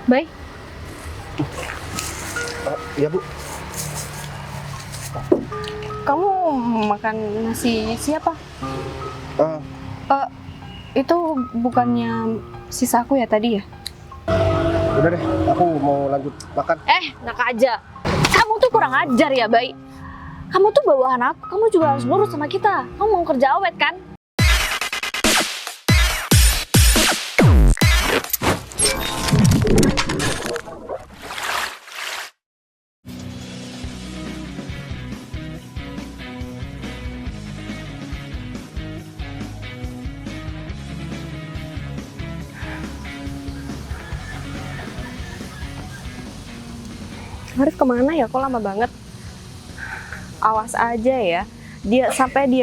Baik. Iya Bu. Kamu makan nasi siapa? Uh, Itu bukannya sisa aku ya tadi ya? Udah deh, aku mau lanjut makan. Nak aja. Kamu tuh kurang ajar ya, Baik. Kamu tuh bawahan aku, kamu juga harus nurut sama kita. Kamu mau kerja awet kan? Arif kemana ya? Kok lama banget? Awas aja ya. Dia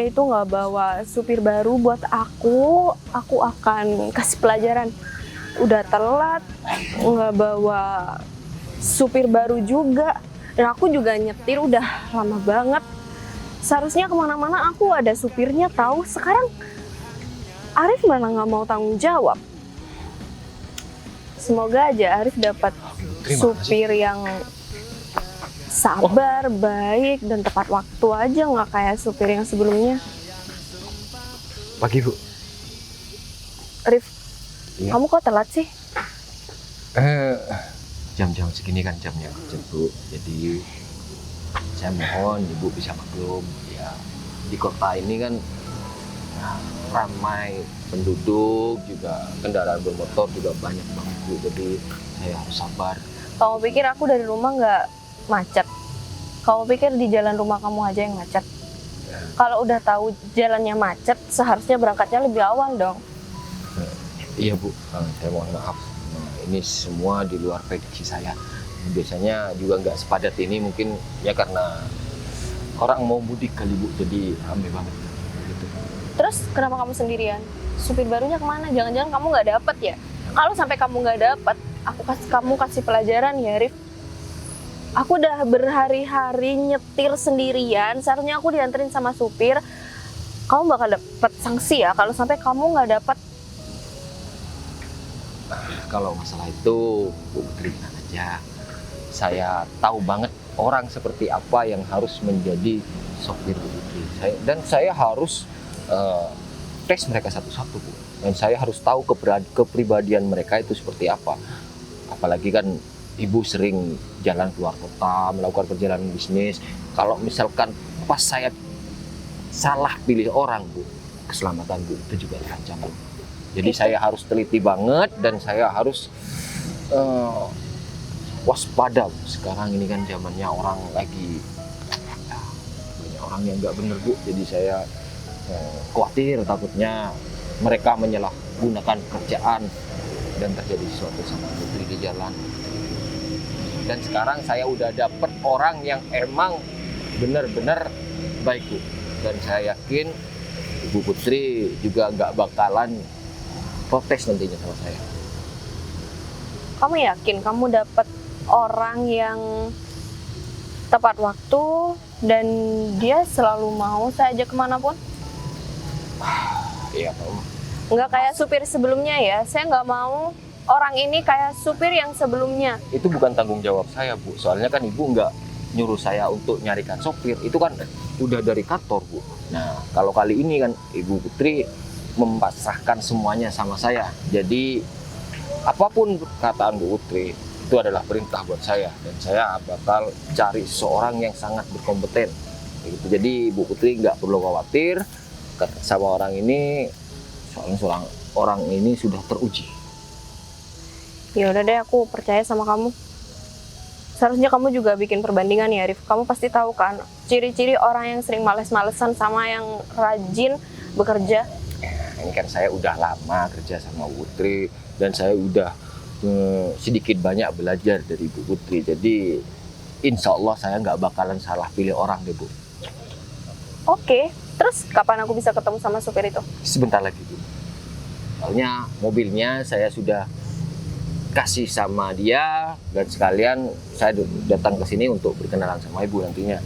itu nggak bawa supir baru buat aku akan kasih pelajaran. Udah telat, nggak bawa supir baru juga. Dan aku juga nyetir udah lama banget. Seharusnya kemana-mana aku ada supirnya tahu. Sekarang Arif malah nggak mau tanggung jawab. Semoga aja Arif dapat supir yang sabar, baik, dan tepat waktu aja, nggak kayak supir yang sebelumnya. Pagi Bu. Rif, Iya. kamu kok telat sih? Jam-jam segini kan jamnya kerja Bu, jadi saya mohon Ibu bisa maklum ya, di kota ini kan ya, ramai penduduk juga, kendaraan bermotor juga banyak banget Bu, jadi saya harus sabar. Kamu pikir aku dari rumah nggak macet? Kamu pikir di jalan rumah kamu aja yang macet? Kalau udah tahu jalannya macet, seharusnya berangkatnya lebih awal dong. Iya Bu, saya mohon maaf. Nah, ini semua di luar prediksi saya. Biasanya juga nggak sepadat ini, mungkin ya karena orang mau mudik kali Bu, jadi ramai banget gitu. Terus kenapa kamu sendirian? Supir barunya kemana? Jangan-jangan kamu nggak dapet ya? Kalau sampai kamu nggak dapet, kamu kasih pelajaran ya, Rif. Aku udah berhari-hari nyetir sendirian, seharusnya aku dianterin sama supir. Kamu bakal dapet sanksi ya kalau sampai kamu nggak dapet. Kalau masalah itu Bu Putri tenang aja. Saya tahu banget orang seperti apa yang harus menjadi sopir Bu Putri. Saya harus tes mereka satu-satu Bu. Dan saya harus tahu kepribadian mereka itu seperti apa. Apalagi kan Ibu sering jalan keluar kota, melakukan perjalanan bisnis. Kalau misalkan pas saya salah pilih orang Bu, keselamatan Bu itu juga terancam Bu. Jadi saya harus teliti banget dan saya harus waspada. Sekarang ini kan zamannya orang lagi ya, banyak orang yang nggak bener Bu. Jadi saya khawatir takutnya mereka menyalahgunakan pekerjaan dan terjadi sesuatu sama Putri di jalan. Dan sekarang saya udah dapet orang yang emang bener-bener baik Bu. Dan saya yakin Ibu Putri juga nggak bakalan protes nantinya sama saya. Kamu yakin kamu dapet orang yang tepat waktu dan dia selalu mau saya ajak kemanapun? Iya Pak. Nggak kayak supir sebelumnya ya. Saya nggak mau orang ini kayak supir yang sebelumnya. Itu bukan tanggung jawab saya Bu. Soalnya kan Ibu nggak nyuruh saya untuk nyarikan sopir. Itu kan udah dari kantor Bu. Nah kalau kali ini kan Ibu Putri memasrahkan semuanya sama saya. Jadi apapun perkataan Bu Putri itu adalah perintah buat saya. Dan saya bakal cari seorang yang sangat berkompeten. Gitu. Jadi Bu Putri nggak perlu khawatir sama orang ini. Soalnya orang ini sudah teruji. Ya udah deh, aku percaya sama kamu. Seharusnya kamu juga bikin perbandingan ya, Rif. Kamu pasti tahu kan ciri-ciri orang yang sering males-malesan sama yang rajin bekerja. Ini kan saya udah lama kerja sama Bu Putri dan saya udah sedikit banyak belajar dari Bu Putri. Jadi insya Allah saya nggak bakalan salah pilih orang deh Bu. Oke, terus kapan aku bisa ketemu sama supir itu? Sebentar lagi Bu. Soalnya mobilnya saya sudah kasih sama dia dan sekalian saya datang ke sini untuk berkenalan sama Ibu nantinya.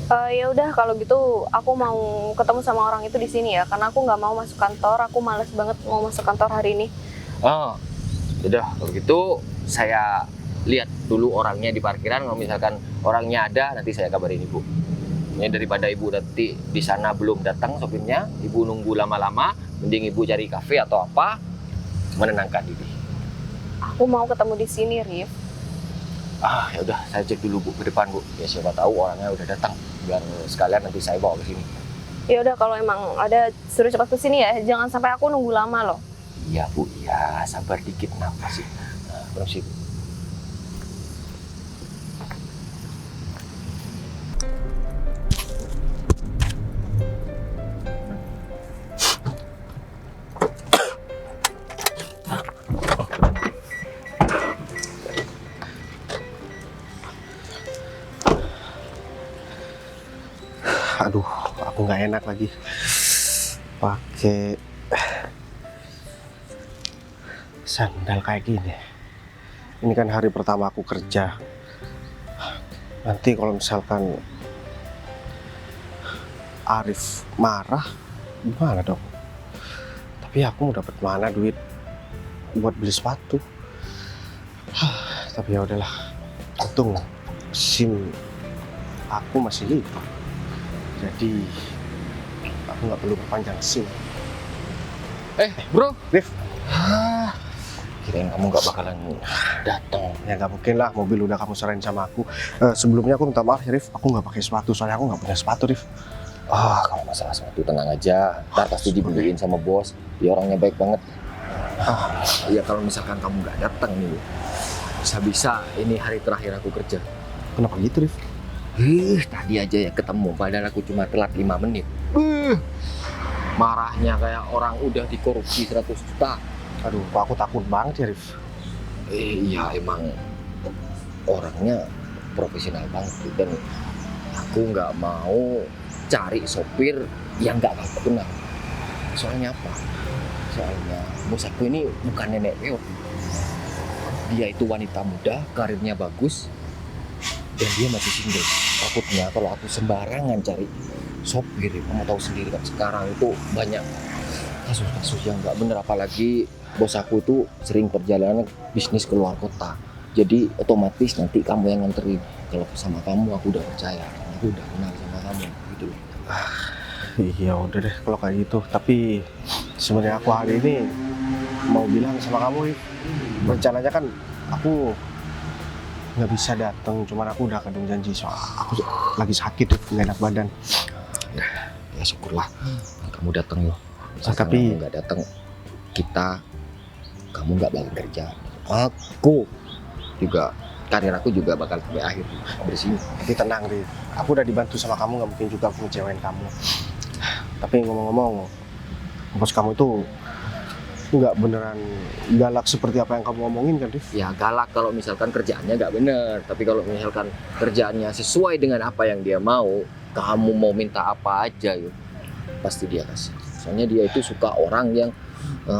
Ya udah kalau gitu aku mau ketemu sama orang itu di sini ya, karena aku nggak mau masuk kantor. Aku males banget mau masuk kantor hari ini. Oh, udah kalau gitu saya lihat dulu orangnya di parkiran. Kalau misalkan orangnya ada, nanti saya kabarin ibu. Ini daripada ibu nanti di sana belum datang sopirnya, ibu nunggu lama-lama, mending ibu cari kafe atau apa, menenangkan diri. Aku mau ketemu di sini, Rif. Ya udah, saya cek dulu bu ke depan bu. Ya siapa tahu orangnya udah datang, biar sekalian nanti saya bawa ke sini. Ya udah, kalau emang ada suruh cepat ke sini ya, jangan sampai aku nunggu lama loh. Iya bu, ya sabar dikit, kenapa sih? Permisi bu. Aduh, aku nggak enak lagi pakai sandal kayak gini. Ini kan hari pertama aku kerja. Nanti kalau misalkan Arif marah, gimana dong? Tapi aku mau dapat mana duit buat beli sepatu? Tapi ya udahlah. Untung SIM aku masih hidup. Jadi aku nggak perlu perpanjang SIM. Bro, Rif, kirain kamu nggak bakalan datang. ya nggak mungkin lah, mobil udah kamu serahin sama aku. Sebelumnya aku minta maaf ya Rif, aku nggak pakai sepatu soalnya aku nggak punya sepatu Rif. Kalau masalah sepatu tenang aja, ntar pasti dibeliin sama bos. Dia orangnya baik banget. Ya kalau misalkan kamu nggak datang nih, bisa-bisa ini hari terakhir aku kerja. Kenapa gitu Rif? Tadi aja ya ketemu, padahal aku cuma telat 5 menit. Marahnya kayak orang udah dikorupsi 100 juta. Aduh, kok aku takut banget ya Rif. Iya emang orangnya profesional banget dan aku nggak mau cari sopir yang nggak aku kenal. Soalnya apa? Soalnya bos aku ini bukan nenek peot. Dia itu wanita muda, karirnya bagus, dan dia masih single. Takutnya kalau aku sembarangan cari sopir, kamu tahu sendiri kan sekarang itu banyak kasus-kasus yang nggak bener, apalagi bos aku itu sering perjalanan bisnis ke luar kota. Jadi otomatis nanti kamu yang nganterin. Kalau sama kamu aku udah percaya, aku udah kenal sama kamu gitu loh. Iya udah deh kalau kayak gitu. Tapi sebenarnya aku hari ini mau bilang sama kamu Rif. Rencananya kan aku nggak bisa datang, cuman aku udah kadung janji soal aku lagi sakit Rif, nggak enak badan. Ya syukurlah kamu datang loh. Tapi kamu nggak datang, kamu nggak bakal kerja. Aku juga, karir aku juga bakal sampai akhir dari sini. tapi tenang Rif, aku udah dibantu sama kamu, nggak mungkin juga aku ngecewain kamu. Tapi ngomong-ngomong, bos kamu itu nggak beneran galak seperti apa yang kamu ngomongin kan Rif? Ya galak kalau misalkan kerjaannya nggak bener, tapi kalau misalkan kerjaannya sesuai dengan apa yang dia mau, kamu mau minta apa aja yuk, pasti dia kasih. Soalnya dia itu suka orang yang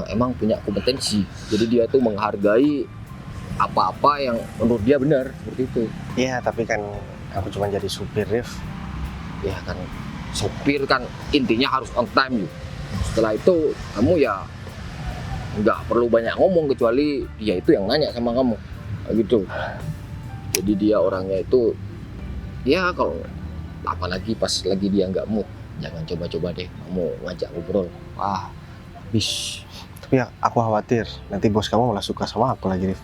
emang punya kompetensi, jadi dia tuh menghargai apa-apa yang menurut dia benar, seperti itu. Iya, tapi kan aku cuma jadi supir Rif. Ya kan sopir kan intinya harus on time yuk. Setelah itu kamu ya nggak perlu banyak ngomong, kecuali dia itu yang nanya sama kamu gitu. Jadi dia orangnya itu ya, kalau apalagi pas lagi dia nggak mood, jangan coba-coba deh kamu ngajak ngobrol, habis. Tapi ya, aku khawatir nanti bos kamu malah suka sama aku lagi Rif.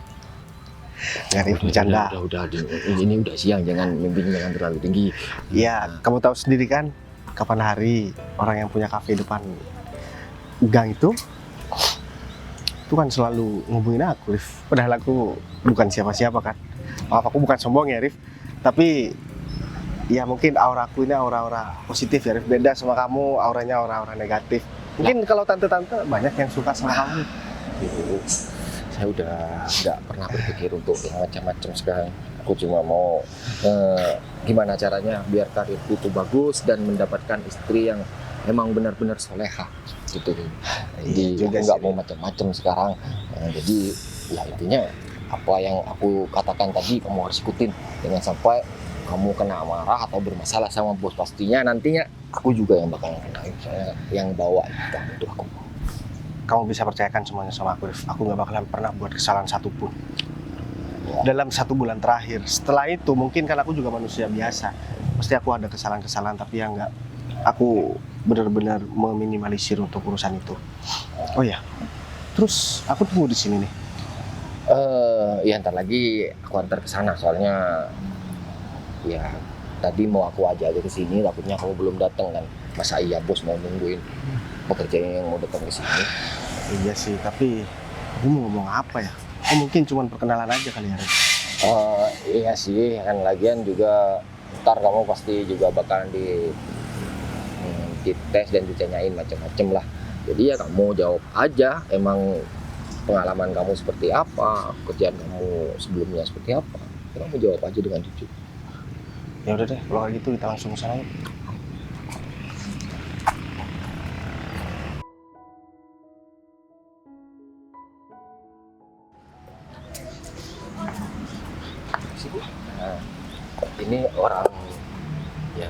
Nggak Rif, bercanda. Udah, ini udah siang, jangan mimpinya jangan terlalu tinggi. Iya, kamu tahu sendiri kan kapan hari orang yang punya kafe depan gang itu kan selalu ngubungin aku Rif. Padahal aku bukan siapa-siapa kan. Maaf, aku bukan sombong ya Rif, tapi ya mungkin aura aku ini aura-aura positif ya Rif. Beda sama kamu, auranya aura-aura negatif. Mungkin kalau tante-tante banyak yang suka sama kamu. Gitu. Saya udah nggak pernah berpikir untuk yang macam-macam sekarang. Aku cuma mau gimana caranya biar karirku itu bagus dan mendapatkan istri yang emang benar-benar soleha gitu. Jadi aku nggak mau macam-macam sekarang. Jadi ya intinya apa yang aku katakan tadi kamu harus ikutin. Jangan sampai kamu kena marah atau bermasalah sama bos, pastinya nantinya aku juga yang bakal kena. Saya yang bawa kamu itu aku. Kamu bisa percayakan semuanya sama aku Rif. Aku nggak bakalan pernah buat kesalahan satupun. dalam 1 bulan terakhir. Setelah itu mungkin kan aku juga manusia biasa. Pasti aku ada kesalahan-kesalahan, tapi yang nggak, aku benar-benar meminimalisir untuk urusan itu. Oh ya, terus aku tunggu di sini nih. Ya ntar lagi aku antar ke sana, soalnya ya tadi mau aku ajak aja ke sini, takutnya kamu belum datang kan. Masa iya bos mau nungguin pekerja yang mau datang ke sini? Iya sih, tapi aku mau ngomong apa ya? Oh mungkin cuma perkenalan aja kali ya, Ren. Iya sih, kan lagian juga ntar kamu pasti juga bakalan dites dan ditanyain macam-macam lah. Jadi ya kamu jawab aja, emang pengalaman kamu seperti apa, kerjaan kamu sebelumnya seperti apa. Kamu jawab aja dengan jujur. Ya udah deh, kalau kayak gitu kita langsung ke sana yuk. Nah, ini orang yang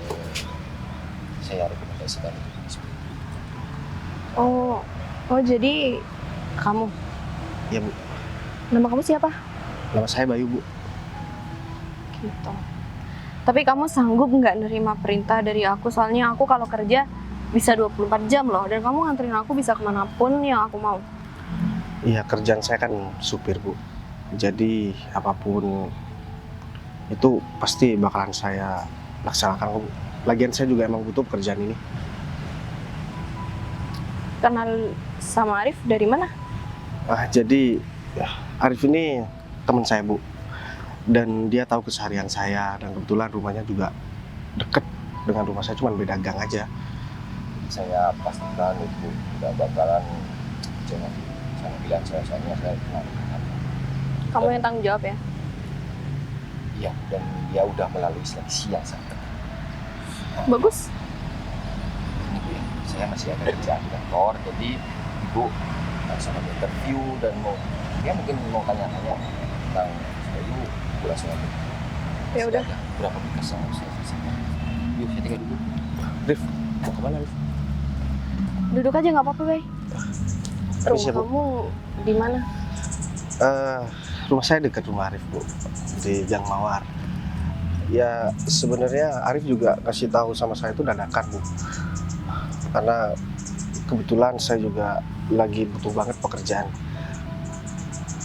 saya rekomendasikan. Oh, jadi kamu. Ya Bu, Nama kamu siapa? nama saya Bayu Bu. Gitu. Tapi kamu sanggup nggak nerima perintah dari aku? Soalnya aku kalau kerja bisa 24 jam loh. Dan kamu nganterin aku bisa kemanapun yang aku mau. Iya, kerjaan saya kan supir Bu. Jadi apapun itu pasti bakalan saya laksanakan Bu. Lagian saya juga emang butuh pekerjaan ini. Kenal sama Arif dari mana? Jadi ya, Arif ini teman saya Bu. Dan dia tahu keseharian saya, dan kebetulan rumahnya juga deket dengan rumah saya, cuma beda gang aja. Saya pastikan itu tidak bakalan jangan sama bilang saya, soalnya saya kenal. Kamu yang tanggung jawab ya? Iya, dan dia udah melalui seleksi yang sangat ketat. Bagus. Ini Bu ya, saya masih ada kerjaan di kantor, jadi Ibu langsung ada interview dan mungkin mau tanya-tanya tentang saya, Ibu langsung aja. Ya udah. Berapa berkas yang harus saya selesaikan? Yuk, saya tinggal dulu. Rif, mau kemana Rif? Duduk aja nggak apa-apa, Bay. Permisi, Rumah Bu. kamu di mana? Rumah saya dekat rumah Arif Bu, di Gang Mawar. Ya sebenarnya Arif juga kasih tahu sama saya itu dadakan Bu, karena kebetulan saya juga lagi butuh banget pekerjaan.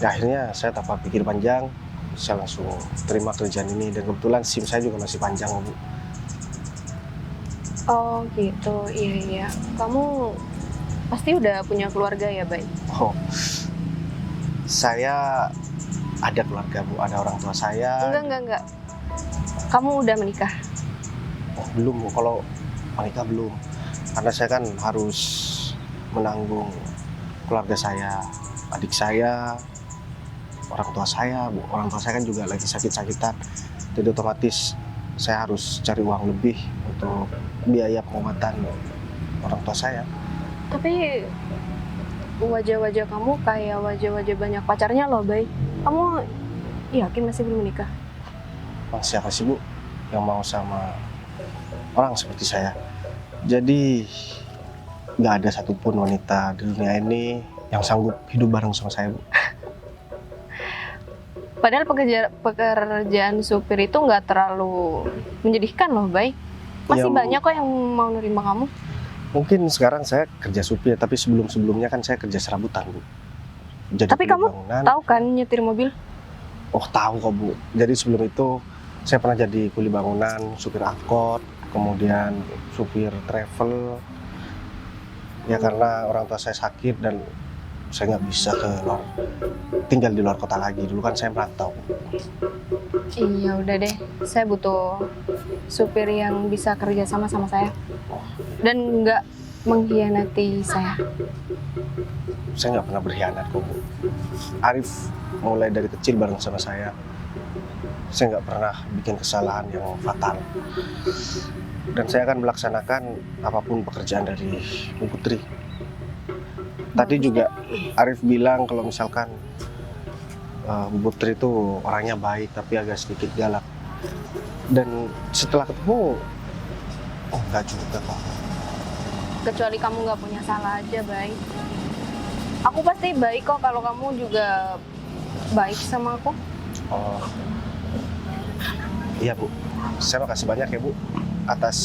Ya, akhirnya saya tanpa pikir panjang, saya langsung terima kerjaan ini, dan kebetulan SIM saya juga masih panjang Bu. Oh gitu, iya. Kamu pasti udah punya keluarga ya, Bay? Oh, saya ada keluarga Bu, ada orang tua saya. Enggak. Kamu udah menikah? Oh, belum Bu, kalau menikah belum. Karena saya kan harus menanggung keluarga saya, adik saya, orang tua saya Bu. Orang tua saya kan juga lagi sakit-sakitan. Jadi otomatis saya harus cari uang lebih untuk biaya pengobatan orang tua saya. Tapi wajah-wajah kamu kayak wajah-wajah banyak pacarnya loh, Bay. Kamu yakin masih belum menikah? Bang, siapa sih Bu yang mau sama orang seperti saya? Jadi nggak ada satupun wanita di dunia ini yang sanggup hidup bareng sama saya Bu. Padahal pekerjaan supir itu nggak terlalu menyedihkan loh, Bay. Masih Ya, banyak kok yang mau nerima kamu. Mungkin sekarang saya kerja supir, tapi sebelum-sebelumnya kan saya kerja serabutan Bu. Jadi Tapi kuli kamu bangunan. tahu kan nyetir mobil? Oh, tahu kok Bu. Jadi sebelum itu saya pernah jadi kuli bangunan, supir angkot, kemudian supir travel. Ya karena orang tua saya sakit dan saya nggak bisa tinggal di luar kota lagi. Dulu kan saya merantau. Iya udah deh, saya butuh supir yang bisa kerja sama saya dan nggak mengkhianati saya. Saya nggak pernah berkhianat kok Bu. Arif mulai dari kecil bareng sama saya. Saya nggak pernah bikin kesalahan yang fatal. Dan saya akan melaksanakan apapun pekerjaan dari Bu Putri. Tadi juga Arif bilang kalau misalkan Bu Putri itu orangnya baik tapi agak sedikit galak. Dan setelah ketemu, oh enggak juga kok. Kecuali kamu nggak punya salah aja, Bay. Aku pasti baik kok kalau kamu juga baik sama aku. Oh, iya Bu. Saya makasih banyak ya Bu atas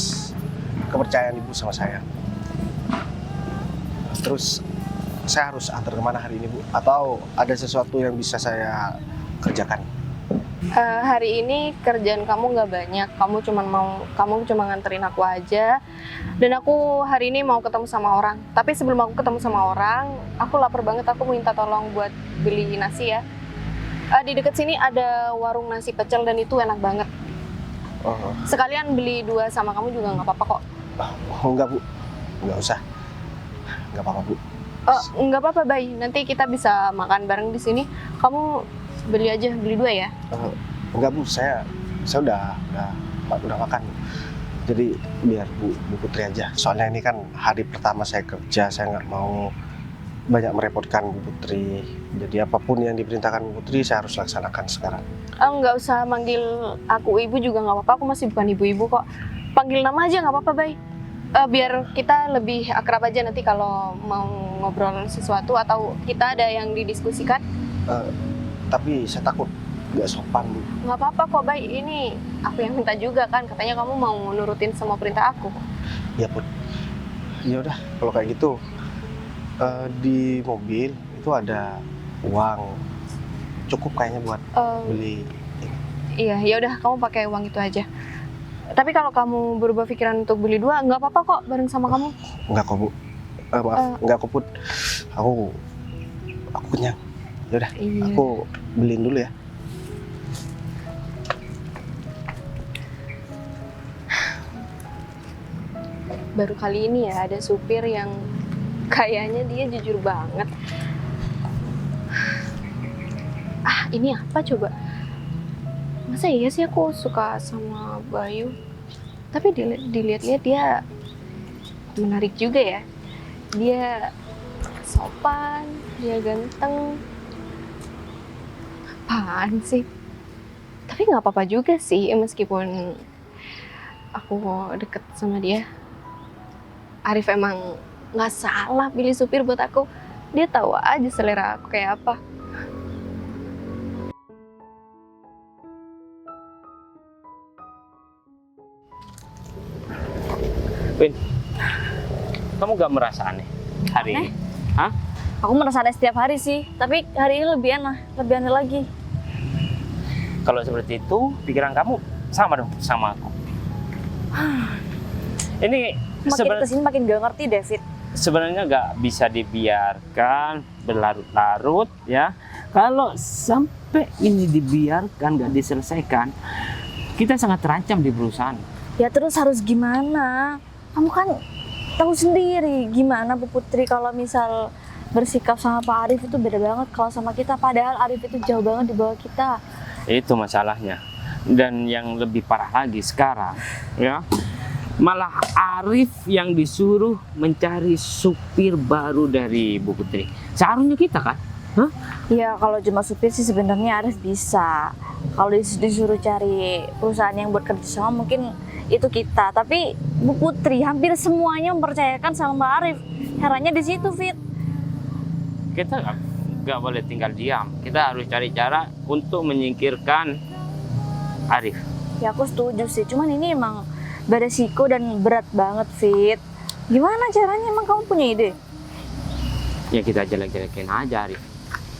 kepercayaan Ibu sama saya. Terus saya harus antar kemana hari ini Bu? Atau ada sesuatu yang bisa saya kerjakan? Hari ini kerjaan kamu nggak banyak, kamu cuma nganterin aku aja. Dan aku hari ini mau ketemu sama orang. Tapi sebelum aku ketemu sama orang, aku lapar banget, aku minta tolong buat beli nasi ya. Di dekat sini ada warung nasi pecel dan itu enak banget. Oh, Sekalian beli 2 sama kamu juga nggak apa-apa kok. enggak Bu. Enggak usah. Enggak apa-apa Bu. Nggak apa-apa, Bay. Nanti kita bisa makan bareng di sini. Kamu beli 2 ya. Enggak Bu, saya udah makan. Jadi biar Bu Putri aja. Soalnya ini kan hari pertama saya kerja, saya nggak mau banyak merepotkan Bu Putri. Jadi apapun yang diperintahkan Bu Putri saya harus laksanakan sekarang. Nggak usah manggil aku ibu juga nggak apa-apa. Aku masih bukan ibu-ibu kok. Panggil nama aja nggak apa-apa, Bay. Biar kita lebih akrab aja nanti kalau mau ngobrol sesuatu atau kita ada yang didiskusikan. Tapi saya takut nggak sopan Bu. Nggak apa-apa kok, Bay. Ini aku yang minta juga kan. Katanya kamu mau nurutin semua perintah aku. Ya Put. Ya udah, kalau kayak gitu di mobil itu ada uang cukup kayaknya buat beli. Iya, ya udah kamu pakai uang itu aja. Tapi kalau kamu berubah pikiran untuk beli 2, nggak apa-apa kok bareng sama kamu. Enggak kok Bu. Maaf, enggak kok Put. Aku kenyang. Ya udah, Iya. aku beliin dulu ya. Baru kali ini ya ada supir yang kayaknya dia jujur banget. Ini apa coba? Masa iya sih aku suka sama Bayu? Tapi dilihat-lihat dia menarik juga ya. Dia sopan, dia ganteng. Apaan sih? Tapi nggak apa-apa juga sih, meskipun aku deket sama dia. Arif emang nggak salah pilih supir buat aku. Dia tahu aja selera aku kayak apa. Win, kamu gak merasa aneh hari ini? Hah? Aku merasa aneh setiap hari sih, tapi hari ini lebih aneh lagi. Kalau seperti itu, pikiran kamu sama dong sama aku. Ini Makin kesini makin gak ngerti, David. sebenarnya gak bisa dibiarkan berlarut-larut ya. Kalau sampai ini dibiarkan, gak diselesaikan, kita sangat terancam di perusahaan. Ya terus harus gimana? Kamu kan tahu sendiri gimana Bu Putri kalau misal bersikap sama Pak Arif itu beda banget kalau sama kita. Padahal Arif itu jauh banget di bawah kita. Itu masalahnya. Dan yang lebih parah lagi sekarang, ya, malah Arif yang disuruh mencari supir baru dari Bu Putri. Seharusnya kita kan? Hah? Ya kalau cuma supir sih sebenarnya Arif bisa. Kalau disuruh cari perusahaan yang buat kerja sama mungkin itu kita. Tapi Bu Putri hampir semuanya mempercayakan sama Mbak Arif. Herannya di situ, Fit. Kita nggak boleh tinggal diam. Kita harus cari cara untuk menyingkirkan Arif. Ya aku setuju sih. Cuman ini emang beresiko dan berat banget, Fit. Gimana caranya? Emang kamu punya ide? Ya kita jelek-jelekin aja Arif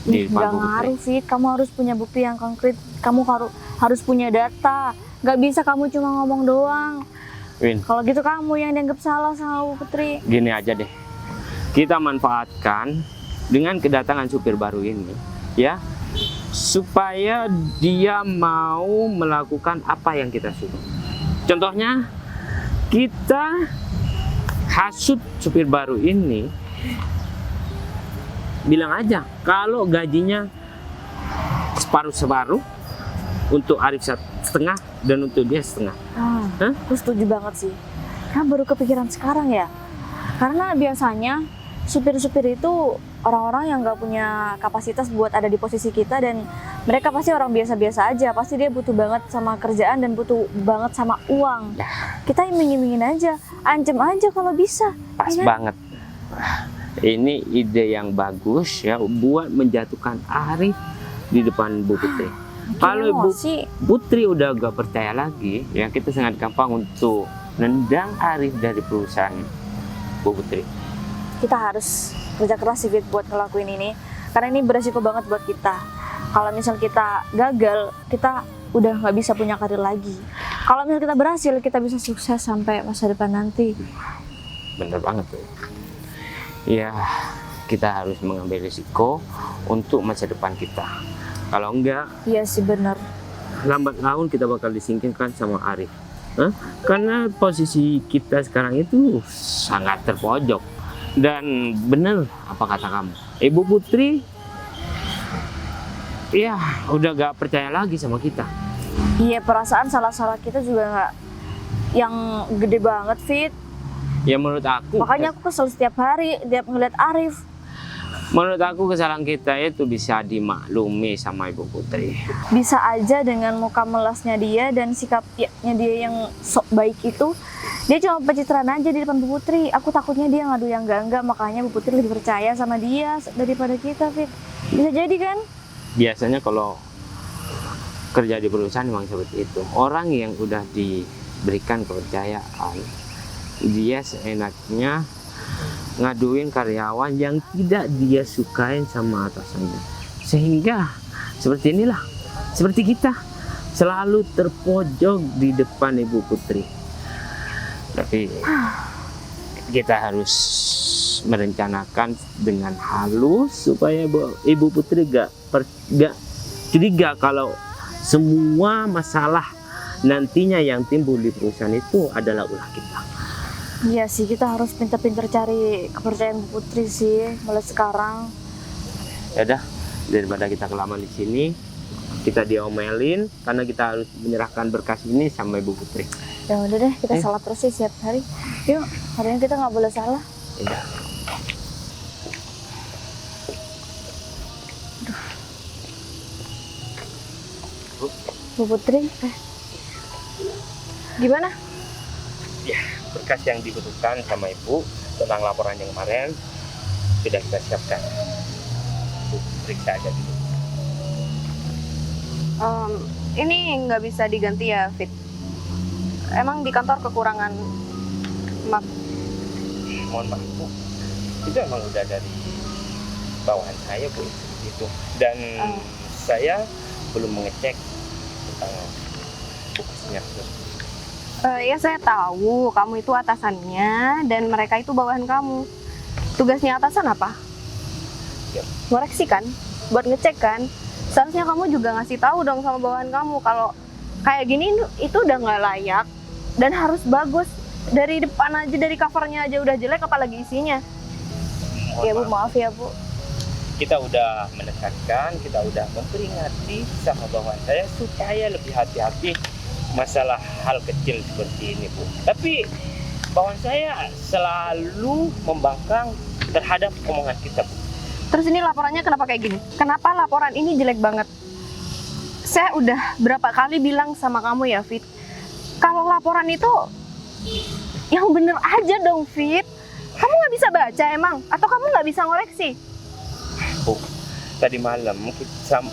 di depan Gak Bu Putri. ngaruh, Fit. Kamu harus punya bukti yang konkret. Kamu harus punya data. Gak bisa kamu cuma ngomong doang. Win, Kalau gitu kamu yang dianggap salah sama Bu Putri. gini aja deh. Kita manfaatkan dengan kedatangan supir baru ini, ya, supaya dia mau melakukan apa yang kita suruh. Contohnya, kita hasut supir baru ini, bilang aja kalau gajinya separuh-separuh, untuk Arif setengah dan untuk dia setengah. Hah? Aku setuju banget sih. Karena baru kepikiran sekarang ya. Karena biasanya supir-supir itu orang-orang yang gak punya kapasitas buat ada di posisi kita, dan mereka pasti orang biasa-biasa aja. Pasti dia butuh banget sama kerjaan dan butuh banget sama uang. Kita iming-imingin aja, ancam aja kalau bisa. Pas Iya. banget. Ini ide yang bagus ya buat menjatuhkan Arif di depan Bu Putri. Kalau Ibu Emosi. Putri udah gak percaya lagi, ya kita sangat gampang untuk nendang Arif dari perusahaan Bu Putri. Kita harus kerja keras sih Fit buat ngelakuin ini, karena ini beresiko banget buat kita. Kalau misal kita gagal, kita udah nggak bisa punya karir lagi. Kalau misal kita berhasil, kita bisa sukses sampai masa depan nanti. Bener banget tuh. Ya, kita harus mengambil risiko untuk masa depan kita. Kalau enggak, Iya sih bener. lambat laun kita bakal disingkirkan sama Arif. Hah? Karena posisi kita sekarang itu sangat terpojok. Dan bener apa kata kamu, Ibu Putri ya udah gak percaya lagi sama kita. Iya, perasaan salah-salah kita juga nggak yang gede banget Fit. Ya menurut aku, Makanya aku kesel setiap hari tiap ngeliat Arif. menurut aku kesalahan kita itu bisa dimaklumi sama Ibu Putri. Bisa aja dengan muka melasnya dia dan sikapnya dia yang sok baik itu, dia cuma pencitraan aja di depan Bu Putri. Aku takutnya dia ngadu yang enggak, makanya Bu Putri lebih percaya sama dia daripada kita, Fit. Bisa jadi kan? Biasanya kalau kerja di perusahaan memang seperti itu. Orang yang udah diberikan kepercayaan, dia seenaknya ngaduin karyawan yang tidak dia sukain sama atasannya. Sehingga seperti inilah, seperti kita selalu terpojok di depan Ibu Putri. Tapi kita harus merencanakan dengan halus supaya Ibu Putri gak curiga kalau semua masalah nantinya yang timbul di perusahaan itu adalah ulah kita. Iya sih, kita harus pintar-pintar cari kepercayaan Bu Putri sih mulai sekarang. Ya udah, daripada kita kelamaan di sini, kita diomelin karena kita harus menyerahkan berkas ini sama Ibu Putri. Ya udah deh, kita salah terus sih setiap hari. Yuk, hari ini kita nggak boleh salah. Ya. Bu Putri, Gimana? Ya, berkas yang dibutuhkan sama Ibu tentang laporan yang kemarin sudah kita siapkan. Bu, periksa aja dulu. Ini nggak bisa diganti ya, Fit? Emang di kantor kekurangan map? Mohon maaf Bu, itu emang udah dari bawahan saya Bu itu. Dan saya belum mengecek tentang bukusnya. Ya saya tahu kamu itu atasannya dan mereka itu bawahan kamu. Tugasnya atasan apa? Ya. Ngoreksi kan? Buat ngecek kan? Seharusnya kamu juga ngasih tahu dong sama bawahan kamu kalau kayak gini itu udah nggak layak dan harus bagus. Dari depan aja, dari covernya aja udah jelek, apalagi isinya. ya Bu, maaf ya Bu. Kita udah menekankan, kita udah memperingati sama bawahan saya supaya lebih hati-hati masalah hal kecil seperti ini Bu. Tapi bawahan saya selalu membangkang terhadap omongan kita Bu. Terus ini laporannya kenapa kayak gini? Kenapa laporan ini jelek banget? Saya udah berapa kali bilang sama kamu ya, Fit. Kalau laporan itu yang bener aja dong, Fit. Kamu nggak bisa baca emang? Atau kamu nggak bisa ngoreksi? Bu, tadi malam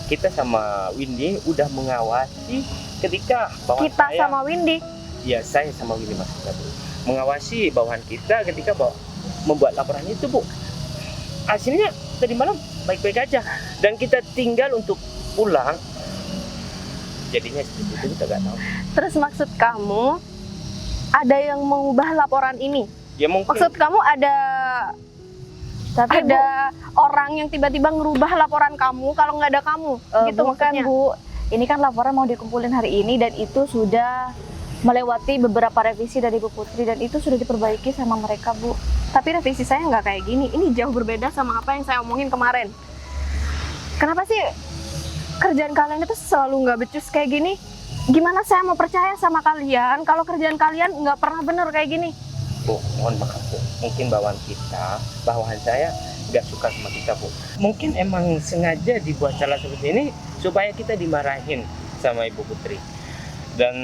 kita sama Windy udah mengawasi ketika bawahan Kita saya, sama Windy. ya saya sama Windy maksudnya Bu, mengawasi bawahan kita ketika membuat laporan itu Bu. Hasilnya tadi malam baik-baik aja dan kita tinggal untuk pulang. Jadinya seperti itu kita nggak tahu. Terus maksud kamu ada yang mengubah laporan ini? Ya mungkin. Maksud kamu ada Tapi orang yang tiba-tiba ngerubah laporan kamu kalau nggak ada kamu? Gitu bukan maksudnya? Bu, ini kan laporan mau dikumpulin hari ini dan itu sudah melewati beberapa revisi dari Bu Putri dan itu sudah diperbaiki sama mereka Bu. Tapi revisi saya nggak kayak gini. Ini jauh berbeda sama apa yang saya omongin kemarin. Kenapa sih kerjaan kalian itu selalu nggak becus kayak gini? Gimana saya mau percaya sama kalian kalau kerjaan kalian nggak pernah bener kayak gini? Bu, mohon maaf Bu. Mungkin bawahan saya nggak suka sama kita Bu. Mungkin emang sengaja dibuat salah seperti ini supaya kita dimarahin sama Ibu Putri. Dan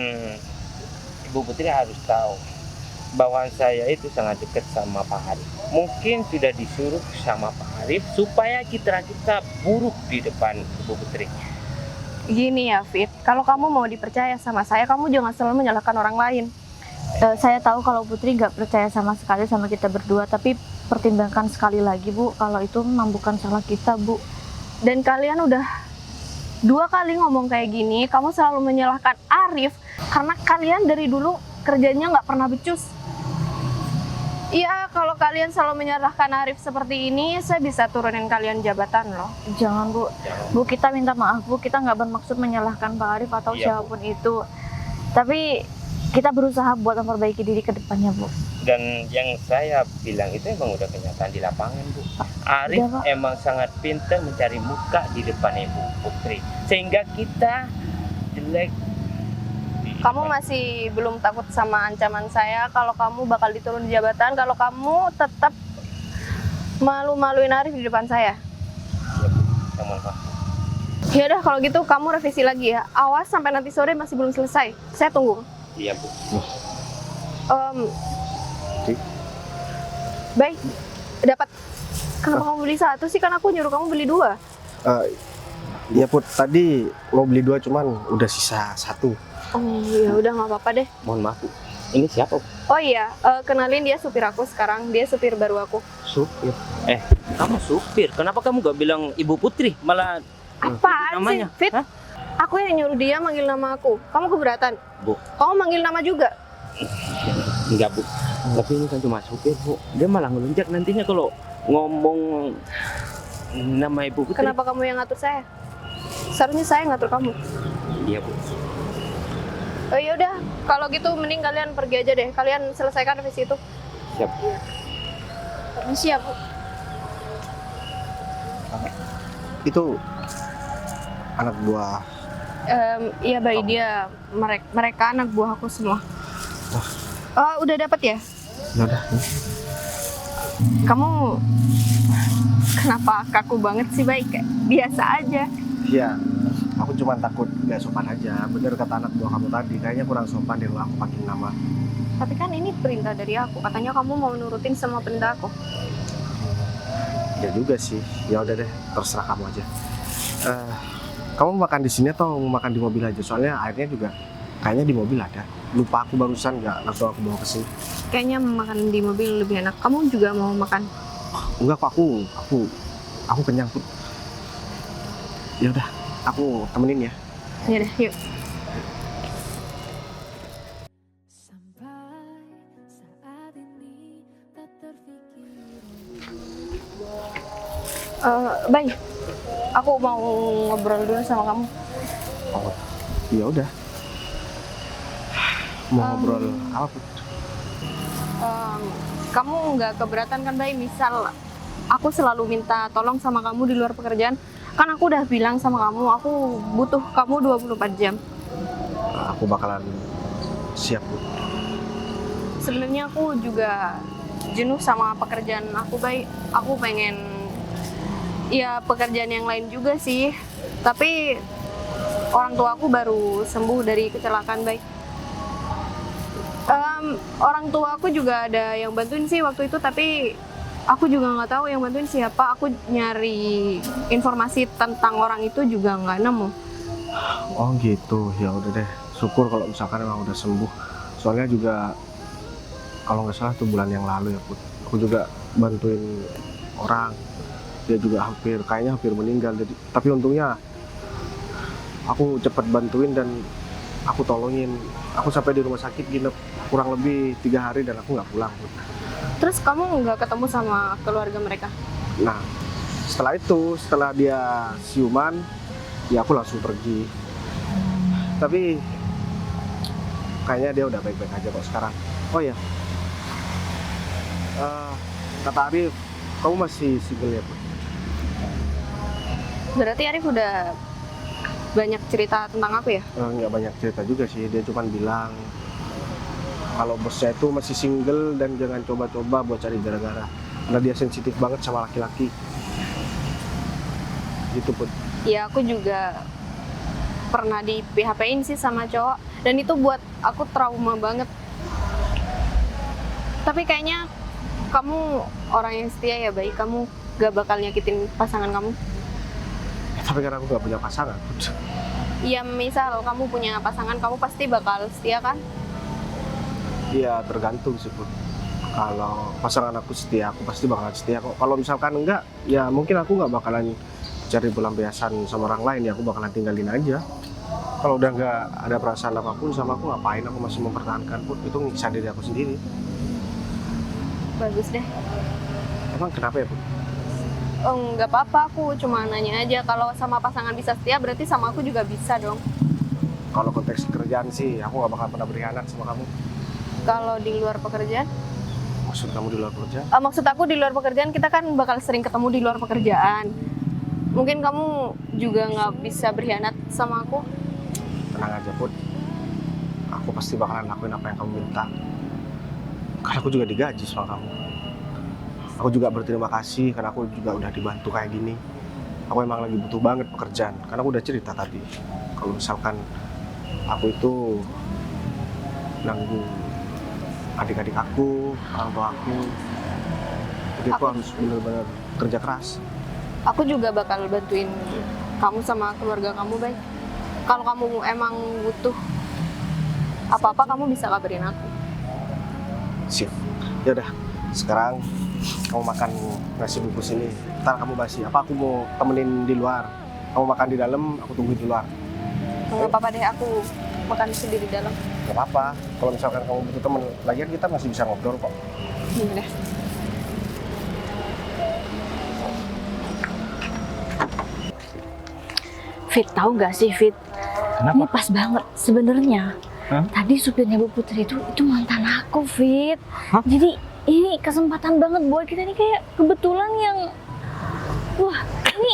Ibu Putri harus tahu bawahan saya itu sangat dekat sama Pak Arif. Mungkin sudah disuruh sama Pak Arif supaya kita buruk di depan Ibu Putri. Gini ya, Fit. Kalau kamu mau dipercaya sama saya, kamu jangan selalu menyalahkan orang lain. Saya tahu kalau Putri nggak percaya sama sekali sama kita berdua, tapi pertimbangkan sekali lagi Bu, kalau itu memang bukan salah kita Bu. Dan kalian udah 2 kali ngomong kayak gini, kamu selalu menyalahkan Arif karena kalian dari dulu kerjanya nggak pernah becus. Iya, kalau kalian selalu menyalahkan Arif seperti ini, saya bisa turunin kalian jabatan loh. Jangan Bu, Bu kita minta maaf Bu, kita nggak bermaksud menyalahkan Pak Arif atau Iya, siapapun itu. Tapi kita berusaha buat memperbaiki diri ke depannya Bu. Dan yang saya bilang itu emang udah kenyataan di lapangan Bu. Arif Udah, Pak. emang sangat pintar mencari muka di depan Ibu Putri, sehingga kita jelek. Kamu masih belum takut sama ancaman saya kalau kamu bakal diturun di jabatan, kalau kamu tetap malu-maluin Arif di depan saya. Ya Bu, saya mohon maaf. Ya udah kalau gitu kamu revisi lagi ya. Awas sampai nanti sore masih belum selesai. Saya tunggu. Iya Bu. Oke. Baik, dapat. Kenapa kamu beli 1 sih? Kan aku nyuruh kamu beli 2. Ya Put, tadi mau beli 2 cuman udah sisa 1. Oh ya udah nggak apa-apa deh. Mohon maaf Bu. Ini siapa Bu? Oh iya, kenalin dia supir aku sekarang. Dia supir baru aku. Supir. Kamu supir. Kenapa kamu gak bilang Ibu Putri? Malah Apaan namanya? sih, Fit? Hah? Aku yang nyuruh dia manggil nama aku. Kamu keberatan? Bu. Kamu manggil nama juga? Enggak Bu. Tapi ini kan cuma supir Bu. Dia malah ngelunjak nantinya kalau ngomong nama Ibu Putri. Kenapa kamu yang ngatur saya? Seharusnya saya yang ngatur kamu. Iya Bu. Oh ya udah, kalau gitu mending kalian pergi aja deh. Kalian selesaikan revisi itu. Siap. Permisi ya, Bu. Itu anak buah. Iya baik, dia mereka anak buah aku semua. Oh, udah dapat ya? Ya udah. Kamu kenapa kaku banget sih, Baik? Kayak biasa aja. Iya. Aku cuma takut gak sopan aja. Bener kata anak buah kamu tadi, kayaknya kurang sopan deh kalau aku pakai nama. Tapi kan ini perintah dari aku. Katanya kamu mau nurutin semua perintah aku. Ya juga sih. Ya udah deh, terserah kamu aja. Kamu mau makan di sini atau mau makan di mobil aja? Soalnya airnya juga kayaknya di mobil ada. Lupa aku barusan, nggak langsung aku bawa ke sini. Kayaknya makan di mobil lebih enak. Kamu juga mau makan? Enggak kok, aku kenyang Put. Ya udah, aku temenin ya. Ya deh, yuk. Baik, aku mau ngobrol dulu sama kamu. Oh, ya udah. Mau ngobrol apa Put? Kamu nggak keberatan kan, Bay? Misal aku selalu minta tolong sama kamu di luar pekerjaan. Kan aku udah bilang sama kamu, aku butuh kamu 24 jam. Aku bakalan siap Put. Sebenarnya aku juga jenuh sama pekerjaan aku, Bay. Aku pengen ya pekerjaan yang lain juga sih. Tapi orang tua aku baru sembuh dari kecelakaan, Bay. Orang tua aku juga ada yang bantuin sih waktu itu, tapi aku juga nggak tahu yang bantuin siapa. Aku nyari informasi tentang orang itu juga nggak nemu. Oh gitu, ya udah deh. Syukur kalau misalkan emang udah sembuh. Soalnya juga kalau nggak salah tuh bulan yang lalu ya Put. Aku juga bantuin orang. Dia juga kayaknya hampir meninggal. Jadi, tapi untungnya aku cepat bantuin dan aku tolongin. Aku sampai di rumah sakit nginep kurang lebih 3 hari dan aku nggak pulang Put. Terus kamu nggak ketemu sama keluarga mereka? Nah, setelah dia siuman, ya aku langsung pergi. Tapi kayaknya dia udah baik-baik aja kok sekarang. Oh ya, kata Arif, kamu masih single ya Put? Berarti Arif udah banyak cerita tentang aku ya? Nggak banyak cerita juga sih, dia cuma bilang kalau bosnya itu masih single dan jangan coba-coba buat cari gara-gara karena dia sensitif banget sama laki-laki gitu Put. Ya aku juga pernah di PHP-in sih sama cowok dan itu buat aku trauma banget. Tapi kayaknya kamu orang yang setia ya, Baik. Kamu gak bakal nyakitin pasangan kamu. Tapi kan aku nggak punya pasangan Put. Ya misal kamu punya pasangan, kamu pasti bakal setia kan? Iya tergantung sih Put. Kalau pasangan aku setia, aku pasti bakalan setia kok. Kalau misalkan enggak, ya mungkin aku nggak bakalan cari pelampiasan sama orang lain, ya aku bakalan tinggalin aja. Kalau udah nggak ada perasaan apapun sama aku, ngapain aku masih mempertahankan Put? Itu nyiksa diri aku sendiri. Bagus deh. Emang kenapa ya Put? Oh, nggak apa-apa, aku cuma nanya aja. Kalau sama pasangan bisa setia, berarti sama aku juga bisa dong. Kalau konteks kerjaan sih, aku nggak bakal pernah berkhianat sama kamu. Kalau di luar pekerjaan, Maksud kamu di luar kerja? maksud aku di luar pekerjaan kita kan bakal sering ketemu di luar pekerjaan. Mungkin kamu juga nggak bisa berkhianat sama aku. Tenang aja Put. Aku pasti bakalan lakuin apa yang kamu minta. Karena aku juga digaji sama kamu. Aku juga berterima kasih karena aku juga udah dibantu kayak gini. Aku emang lagi butuh banget pekerjaan. Karena aku udah cerita tadi. Kalau misalkan aku itu nanggung adik-adik aku, orang tua aku. Jadi aku harus bener-bener kerja keras. Aku juga bakal bantuin kamu sama keluarga kamu, baik. Kalau kamu emang butuh apa-apa, kamu bisa kabarin aku. Siap. Ya udah, sekarang kamu makan nasi bungkus ini. Ntar kamu basi. Apa aku mau temenin di luar? Kamu makan di dalam, aku tunggu di luar. Nggak apa-apa deh, aku makan sendiri di dalam. Gak apa-apa. Kalau misalkan kamu butuh temen, lagian kita masih bisa ngobrol kok. Iya deh. Fit, tahu nggak sih Fit? Ini pas banget sebenarnya. Hah? Tadi supirnya Bu Putri itu mantan aku, Fit. Hah? Jadi ini kesempatan banget buat kita, ini kayak kebetulan yang, wah ini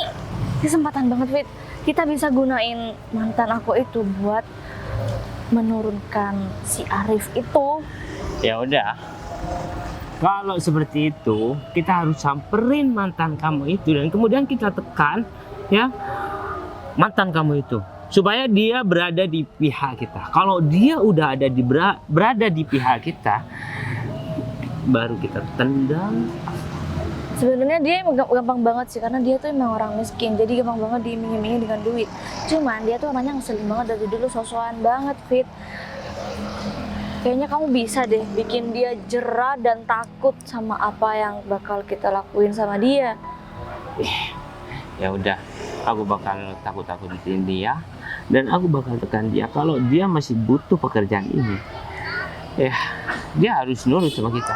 kesempatan banget Fit. Kita bisa gunain mantan aku itu buat menurunkan si Arif itu. Ya udah. Kalau seperti itu, kita harus samperin mantan kamu itu dan kemudian kita tekan ya mantan kamu itu supaya dia berada di pihak kita. Kalau dia udah ada berada di pihak kita, baru kita tendang. Sebenarnya dia emang gampang banget sih, karena dia tuh emang orang miskin, jadi gampang banget diiming-imingi dengan duit. Cuman dia tuh orangnya ngeselin banget dari dulu, sosokan banget Fit. Kayaknya kamu bisa deh bikin dia jera dan takut sama apa yang bakal kita lakuin sama dia. Ya udah, aku bakal takut-takutin dia dan aku bakal tekan dia kalau dia masih butuh pekerjaan ini. Ya, dia harus nurut sama kita.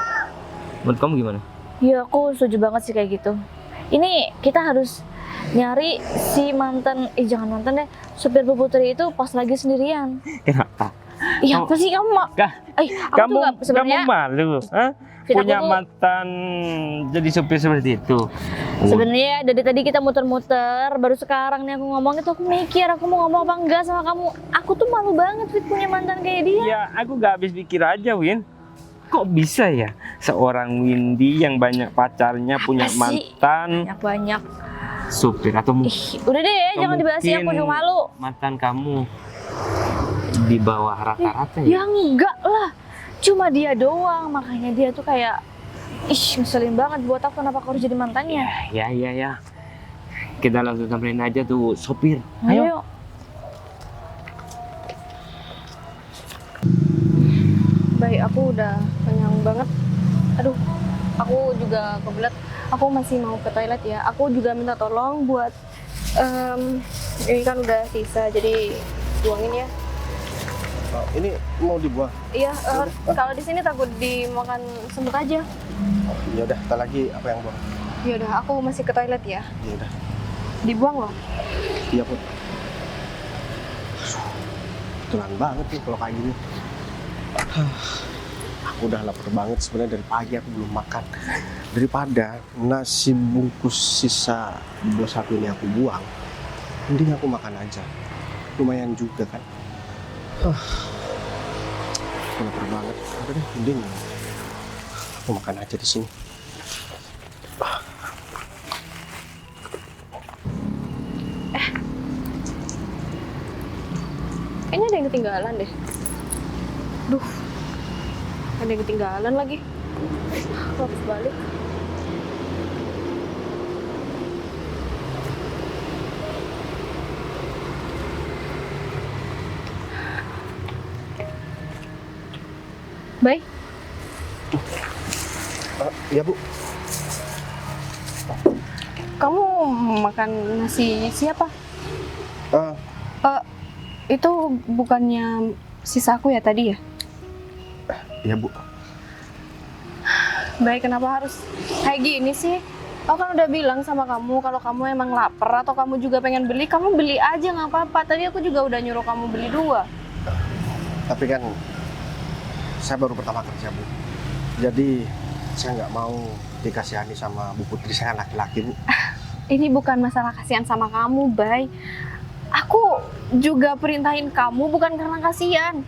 Menurut kamu gimana? Ya aku setuju banget sih kayak gitu. Ini kita harus nyari si mantan, jangan mantan deh, supir Bu Putri itu pas lagi sendirian. Kenapa? Iya apa sih kamu mak? Aku Kamu, tuh nggak sebenarnya. kamu malu, hah? Fit, aku Punya tuh- mantan jadi supir seperti itu. Sebenarnya dari tadi kita muter-muter, baru sekarang nih aku ngomong itu, aku mikir aku mau ngomong apa enggak sama kamu. Aku tuh malu banget Fit punya mantan kayak dia. Ya, aku gak habis pikir aja, Win. Kok bisa ya seorang Windy yang banyak pacarnya punya sih? mantan Banyak. supir atau Ih, udah deh, jangan dibahas ya, aku mungkin udah malu. mantan kamu di bawah rata-rata Ya ya? enggak lah, cuma dia doang, makanya dia tuh kayak, ngeselin banget buat aku, kenapa aku harus jadi mantannya. Ya. Kita langsung samperin aja tuh sopir. Ayo. Baik, aku udah kenyang banget. Aduh, aku juga kebelet. Aku masih mau ke toilet ya. Aku juga minta tolong buat ini kan udah sisa, jadi buangin ya. Oh, ini mau dibuang. Iya, kalau di sini takut dimakan semut aja. Ya udah, ntar lagi apa yang buang? Ya udah, aku masih ke toilet ya. Ya udah. Dibuang loh. Iya Put. Kebetulan banget nih kalau kayak gini. Aku udah lapar banget sebenarnya, dari pagi aku belum makan. Daripada nasi bungkus sisa bos aku ini aku buang, mending aku makan aja. Lumayan juga kan. Aku lapar banget. Udah deh, mending aku makan aja di sini. Kayaknya ada yang ketinggalan deh. Duh, ada yang ketinggalan lagi. Aku harus balik. Bay, Ya Bu. kamu makan nasi siapa? Eh, Itu bukannya sisa aku ya tadi ya? ya Bu. Bay, kenapa harus kayak gini sih? Aku kan udah bilang sama kamu kalau kamu emang lapar atau kamu juga pengen beli, kamu beli aja nggak apa-apa. Tadi aku juga udah nyuruh kamu beli 2. Tapi kan saya baru pertama kerja Bu. Jadi saya nggak mau dikasihani sama Bu Putri, saya kan laki-laki Bu. Ini bukan masalah kasihan sama kamu, Bay. Aku juga perintahin kamu bukan karena kasihan.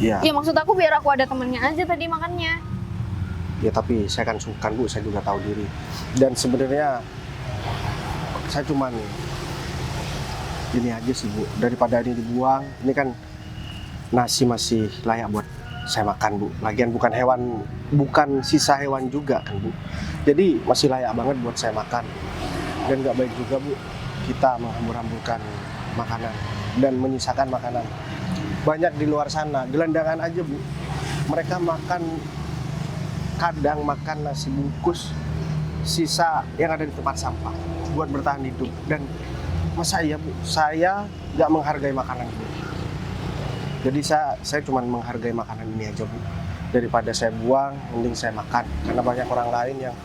Iya. Ya maksud aku biar aku ada temennya aja tadi makannya. Ya tapi saya kan sungkan Bu, saya juga tahu diri. Dan sebenarnya saya cuman ini aja sih Bu, daripada ini dibuang, ini kan nasi masih layak buat saya makan Bu. Lagian bukan hewan, bukan sisa hewan juga kan Bu. Jadi masih layak banget buat saya makan. Dan nggak baik juga Bu, kita menghambur-hamburkan makanan dan menyisakan makanan. Banyak di luar sana, gelandangan aja Bu. Mereka kadang makan nasi bungkus sisa yang ada di tempat sampah buat bertahan hidup. Dan masa iya Bu, saya nggak menghargai makanan Bu. Jadi saya cuma menghargai makanan ini aja Bu. Daripada saya buang, mending saya makan. Karena banyak orang lain yang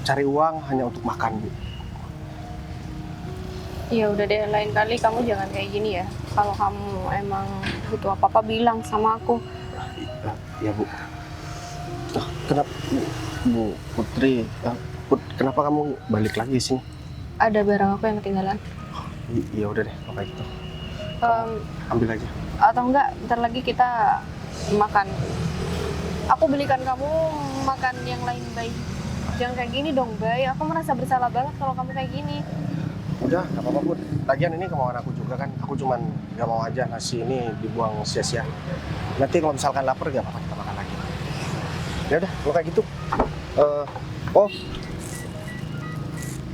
cari uang hanya untuk makan Bu. Ya udah deh, lain kali kamu jangan kayak gini ya. Kalau kamu emang butuh apa-apa bilang sama aku. Ya Bu. Kenapa Bu Putri? Kenapa kamu balik lagi sih? Ada barang aku yang ketinggalan. Ya udah deh, kalau kayak gitu. Ambil aja. Atau enggak, bentar lagi kita makan. Aku belikan kamu makan yang lain, Bay. Jangan kayak gini dong, Bay. Aku merasa bersalah banget kalau kamu kayak gini. Udah, gak apa-apa Bu. Lagian ini kemauan aku juga kan. Aku cuman gak mau aja nasi ini dibuang sia-sia. Nanti kalau misalkan lapar gak apa-apa kita makan lagi. Ya udah, kalau kayak gitu.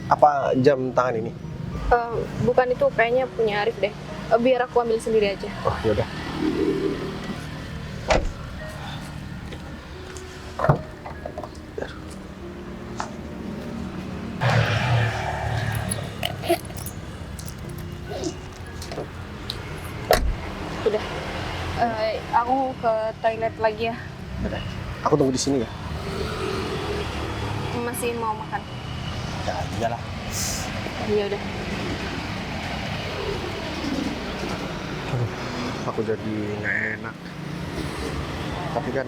Apa jam tangan ini? Bukan itu, kayaknya punya Arif deh. Biar aku ambil sendiri aja. Oh, ya udah. Udah. Aku ke toilet lagi ya. Udah. Aku tunggu di sini ya. Masih mau makan. Ya, iyalah. Ya udah. Aku jadi nggak enak. Tapi kan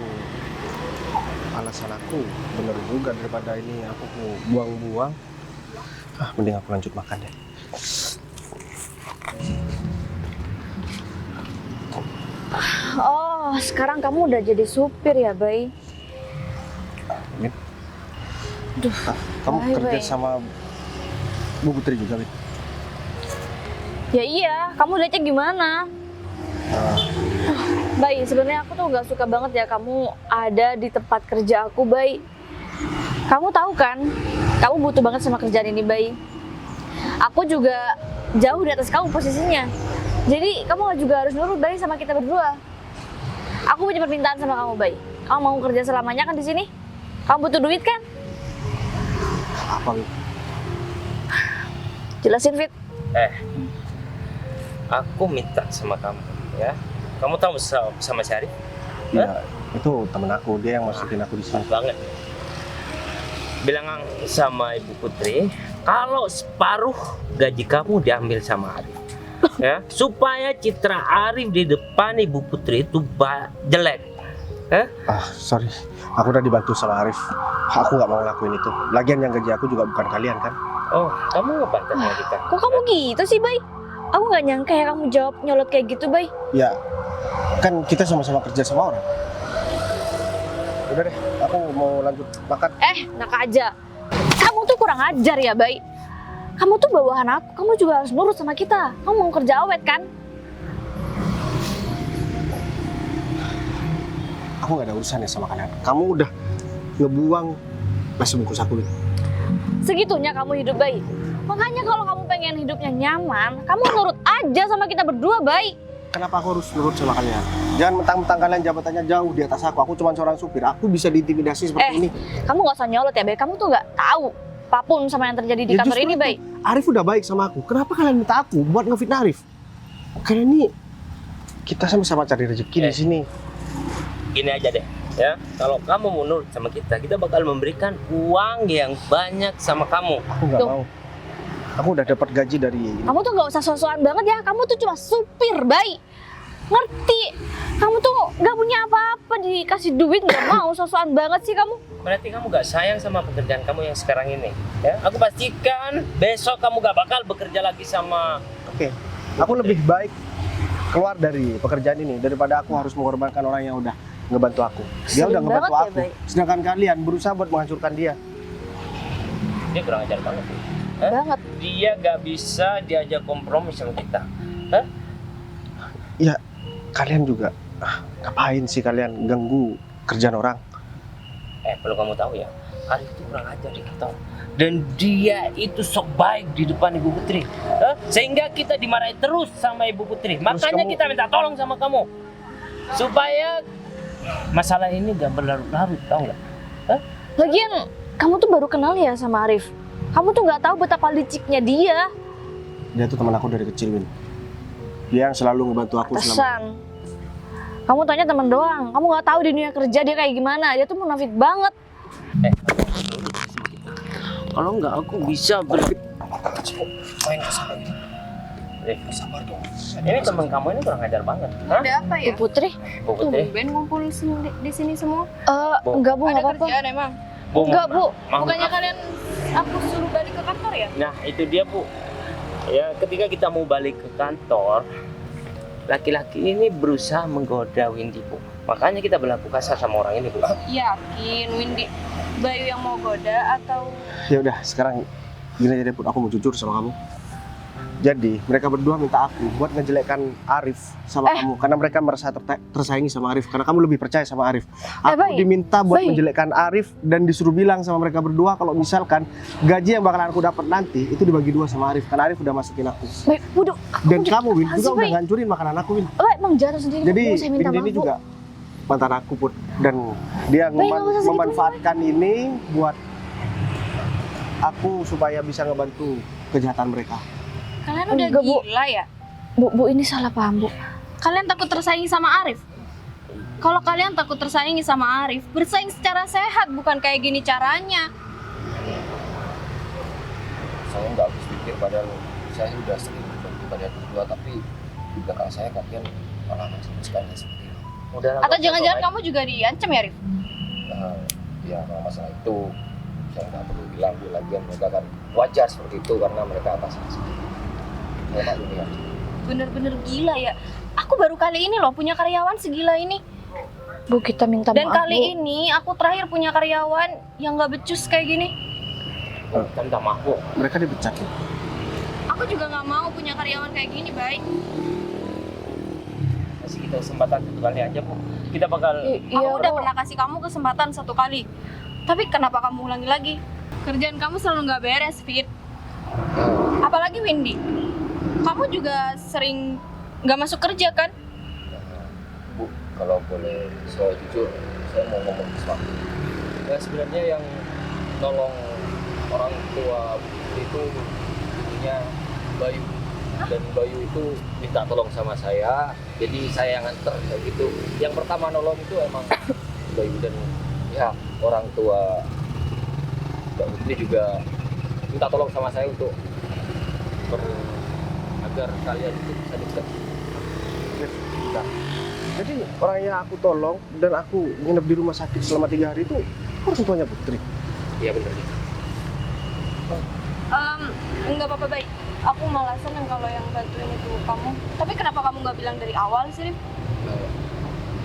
alasan aku bener juga, daripada ini aku buang-buang. Mending aku lanjut makan deh. Oh, sekarang kamu udah jadi supir ya, Bay? Min. Duh, Kamu Bay, kerja Bay. sama Bu Putri juga, Min? Ya iya, kamu lihatnya gimana? Bay, sebenarnya aku tuh nggak suka banget ya kamu ada di tempat kerja aku, Bay. Kamu tahu kan, kamu butuh banget sama kerjaan ini, Bay. Aku juga jauh di atas kamu posisinya. Jadi kamu juga harus nurut, Bay, sama kita berdua. Aku punya permintaan sama kamu, Bay. Kamu mau kerja selamanya kan di sini? Kamu butuh duit kan? Apa, Min? Jelasin, Fit. Aku minta sama kamu, ya. Kamu tahu sama si Arif? Ya, itu temen aku, dia yang masukin aku di sini. Banget. Bilang sama Ibu Putri, kalau separuh gaji kamu diambil sama Arif. Ya, supaya citra Arif di depan Ibu Putri itu jelek. Sorry, aku udah dibantu sama Arif. Aku nggak mau ngelakuin itu. Lagian yang gaji aku juga bukan kalian kan? Oh, kamu nggak pantas sama kita. Kok kamu gitu sih, Bay? Aku nggak nyangka ya kamu jawab nyolot kayak gitu, Bay. Ya, kan kita sama-sama kerja sama orang. Udah deh, aku mau lanjut makan. Enak aja. Kamu tuh kurang ajar ya, Bay. Kamu tuh bawahan aku, kamu juga harus nurut sama kita. Kamu mau kerja awet kan? Aku nggak ada urusan ya sama kalian. Kamu udah ngebuang nasi bungkus aku. Segitunya kamu hidup, Bay. Makanya kalau kamu pengen hidupnya nyaman, kamu nurut aja sama kita berdua, Bay. Kenapa aku harus nurut sama kalian? Jangan mentang-mentang kalian jabatannya jauh di atas aku. Aku cuma seorang supir. Aku bisa diintimidasi seperti ini. Kamu gak usah nyolot ya, Bay. Kamu tuh gak tahu apapun sama yang terjadi di Ya, kantor justru ini, itu. Bay. Arif udah baik sama aku. Kenapa kalian minta aku buat ngefitnah Arif? Karena ini kita sama-sama cari rezeki di sini. Gini aja deh, ya. Kalau kamu mau nurut sama kita bakal memberikan uang yang banyak sama kamu. Aku nggak Tuh. mau. Aku udah dapat gaji dari Kamu tuh gak usah so-soan banget ya. Kamu tuh cuma supir, Bay. Ngerti? Kamu tuh gak punya apa-apa, dikasih duit gak mau. So-soan banget sih kamu. Berarti kamu gak sayang sama pekerjaan kamu yang sekarang ini, ya? Aku pastikan besok kamu gak bakal bekerja lagi sama. Oke. Aku lebih baik keluar dari pekerjaan ini daripada aku harus mengorbankan orang yang udah ngebantu aku. Dia udah Sering ngebantu banget ya, aku. Bay. Sedangkan kalian berusaha buat menghancurkan dia. Dia kurang ajar banget. Hah? Banget. Dia gak bisa diajak kompromi sama kita. Ya, kalian juga ngapain sih kalian ganggu kerjaan orang? Perlu kamu tahu ya, Arif itu kurang ajar di kantor. Dan dia itu sok baik di depan Ibu Putri. Sehingga kita dimarahin terus sama Ibu Putri. Makanya kita minta tolong sama kamu. Supaya masalah ini gak berlarut-larut, tahu nggak? Lagian, kamu tuh baru kenal ya sama Arif. Kamu tuh gak tahu betapa liciknya dia. Dia tuh teman aku dari kecil, Win. Dia yang selalu ngebantu aku selama. Tesan. Kamu tanya teman doang. Kamu gak tahu di dunia kerja dia kayak gimana. Dia tuh munafik banget. Kalau nggak aku bisa main kesana ini. Sabar dong. Ini teman kamu ini kurang ajar banget. Hah? Ada apa ya? Bu Putri? Bu Putri. Tumben ngumpul di sini semua. Bu. Enggak, Bu. Ada Enggak apa-apa. kerjaan emang? Bu, Enggak, Bu. maaf. Bukannya kalian aku suruh balik ke kantor ya? Nah, itu dia, Bu. Ya, ketika kita mau balik ke kantor, laki-laki ini berusaha menggoda Windy, Bu. Makanya kita berlaku kasar sama orang ini, Bu. Yakin Windy Bayu yang mau goda atau Ya udah, sekarang gini aja deh, Put. Aku mau jujur sama kamu. Jadi, mereka berdua minta aku buat ngejelekkan Arif sama kamu karena mereka merasa tersaingi sama Arif karena kamu lebih percaya sama Arif. Aku Bay. diminta buat Bay. menjelekkan Arif dan disuruh bilang sama mereka berdua kalau misalkan gaji yang bakalan aku dapat nanti itu dibagi dua sama Arif karena Arif udah masukin aku. Baik, waduh. Dan kamu, Win, apaan juga sih, udah Bay? ngancurin makanan aku, Win. Baik, emang jatuh sendiri. Jadi, Bu. Saya minta Win maaf, ini Bu. juga mantan aku, Put. Dan dia Bay, nggak usah sedih memanfaatkan ini buat aku supaya bisa ngebantu kejahatan mereka. kalian udah Enggak, Bu. gila ya? Bu, ini salah paham, Bu. Kalian takut tersaingi sama Arif? Kalau kalian takut tersaingi sama Arif, bersaing secara sehat, bukan kayak gini caranya. Saya nggak habis pikir, padahal saya udah sering membantu kalian berdua, tapi di belakang saya kalian malah sama sekali seperti ini. Udah, Atau jangan-jangan kamu juga diancam ya, Arif? Ya kalau masalah itu saya nggak perlu bilang, Bu, lagian mereka kan wajar seperti itu karena mereka atasan sendiri. Saya tak ini ya. Bener-bener gila ya. Aku baru kali ini loh punya karyawan segila ini. Bu, kita minta Dan maaf, kali Bu. ini aku terakhir punya karyawan yang nggak becus kayak gini. Kita minta maaf, Bu. Mereka dipecat, Win. Aku juga nggak mau punya karyawan kayak gini, baik. Kasih kita kesempatan satu kali aja, Bu. Kita bakal Aku udah pernah kasih kamu kesempatan 1 kali. Tapi kenapa kamu ulangi lagi? Kerjaan kamu selalu nggak beres, Fit. Apalagi Windy. Kamu juga sering nggak masuk kerja kan? Bu, kalau boleh saya jujur, saya mau ngomong sesuatu. Ya sebenarnya yang nolong orang tua itu ibunya Bayu, dan Bayu itu minta tolong sama saya, jadi saya yang nganter kayak gitu. Yang pertama nolong itu emang Bayu, dan ya orang tua Mbak Putri juga minta tolong sama saya untuk agar kalian itu bisa dekat. Nah, jadi orang yang aku tolong dan aku nginep di rumah sakit selama 3 hari itu orang tuanya Putri. Iya benar. Enggak apa-apa, baik. Aku malah seneng kalau yang bantuin itu kamu. Tapi kenapa kamu nggak bilang dari awal sih, Rif?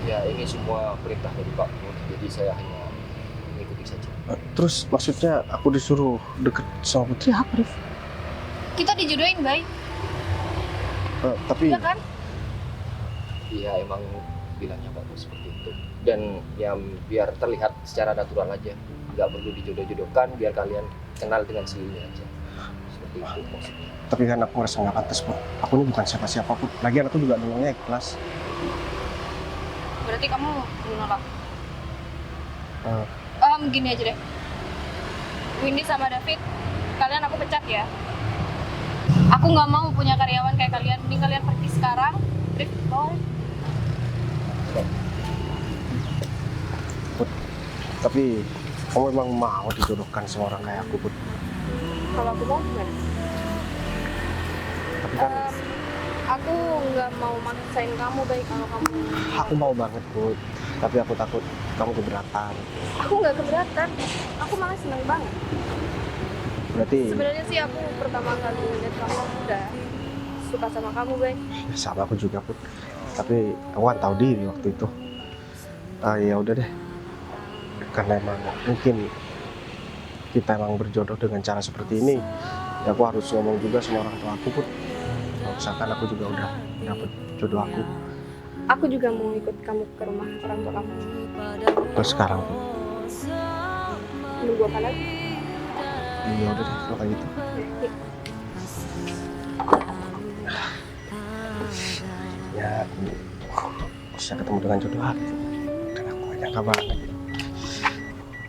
Ya ini semua perintah dari Pak Mun, jadi saya hanya mengikuti saja. Terus maksudnya aku disuruh deket sama Putri apa, Rif? Kita dijodohin, baik. Tapi Iya kan? Iya emang bilangnya Pak Mun seperti itu. Dan ya biar terlihat secara natural aja, nggak perlu dijodoh-jodohkan, biar kalian kenal dengan sendirinya aja. Seperti itu maksudnya. tapi kan aku ngerasa nggak pantas, Put. Aku ini bukan siapa-siapa, Put. Lagian aku juga nolongnya ikhlas. berarti kamu menolak. Eh. Gini aja deh. Windy sama David, kalian aku pecat ya. Aku nggak mau punya karyawan kayak kalian. Mending kalian pergi sekarang. Rif, bye. Tapi kamu emang mau dijodohkan sama orang kayak aku, Put? Kalau aku mau gimana? Tapi kan Aku nggak mau maksain kamu, baik kalau kamu. aku mau banget, Put. Tapi aku takut kamu keberatan. Aku nggak keberatan. Aku malah seneng banget. Berarti Sebenarnya sih aku pertama kali ngeliat kamu aku udah suka sama kamu, baik. ya, sama aku juga, Put. Tapi aku kan tahu diri waktu itu. Ya udah deh. Karena emang mungkin kita emang berjodoh dengan cara seperti ini, ya aku harus ngomong juga sama orang tua aku, Put. Kalau misalkan aku juga udah dapet jodoh aku. Aku juga mau ikut kamu ke rumah orang tua kamu. Terus sekarang, Put. Nunggu apa lagi? Ya udah deh kalau kayak gitu. Ya aku bisa ketemu dengan jodoh aku. Dan aku gak nyangka banget.